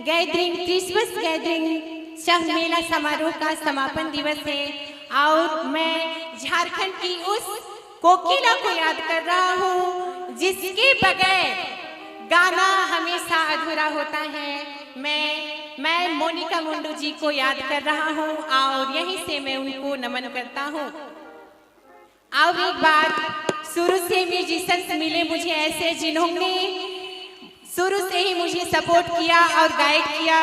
Gathering, Christmas gathering Shah मेला समारोह का समापन दिवस है और मैं झारखंड की उस कोकिला को याद कर रहा हूँ जिसके बगैर गाना हमेशा अधूरा होता है। मैं मोनिका मुंडू जी को याद कर रहा हूँ और यहीं से मैं उनको नमन करता हूँ। और एक बात, शुरू से म्यूजिशियंस मिले मुझे ऐसे जिन्होंने शुरू से ही मुझे सपोर्ट किया और गाइड किया।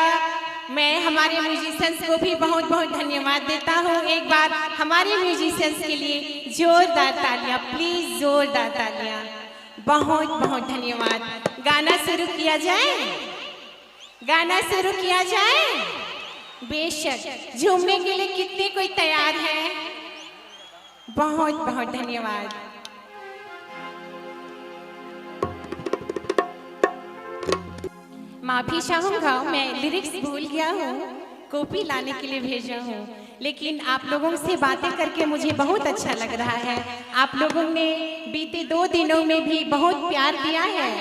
मैं हमारे म्यूजिशियंस को भी बहुत बहुत धन्यवाद देता हूँ। एक बार हमारे म्यूजिशियंस के लिए जोरदार तालियां, प्लीज जोरदार तालियां। बहुत बहुत धन्यवाद। गाना शुरू किया जाए, गाना शुरू किया जाए। बेशक, झूमने के लिए कितने कोई तैयार है? बहुत बहुत धन्यवाद। माफी चाहूंगा, मैं लिरिक्स भूल गया हूँ, कॉपी लाने के लिए भेजा हूँ, लेकिन आप लोगों से बातें करके मुझे बहुत अच्छा लग रहा है। आप लोगों ने बीते 2 दिनों में भी बहुत प्यार दिया है,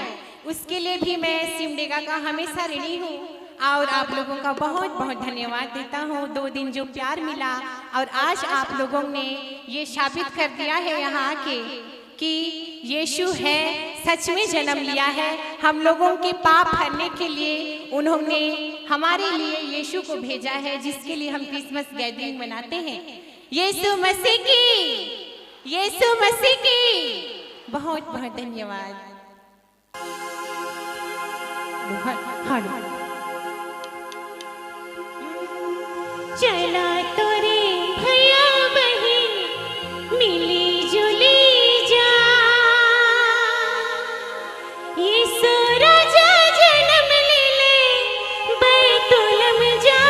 उसके लिए भी मैं सिमडेगा का हमेशा ऋणी हूँ और आप लोगों का बहुत बहुत धन्यवाद देता हूँ। 2 दिन जो प्यार मिला और आज आप लोगों ने ये साबित कर दिया है यहाँ आके कि यीशु है, सच में जन्म लिया है। हम लोगों के पाप हरने के लिए उन्होंने हमारे लिए यीशु को भेजा है, जिसके लिए हम क्रिसमस गैदरिंग मनाते हैं। यीशु मसीह की, यीशु मसीह की बहुत बहुत धन्यवाद। चला तो रे भैया बहन मिली जुली जा, यीशु राजा जन्म ले ले बैतुल में जा।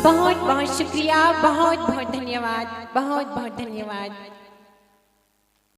बहुत बहुत शुक्रिया, बहुत बहुत धन्यवाद, बहुत बहुत धन्यवाद।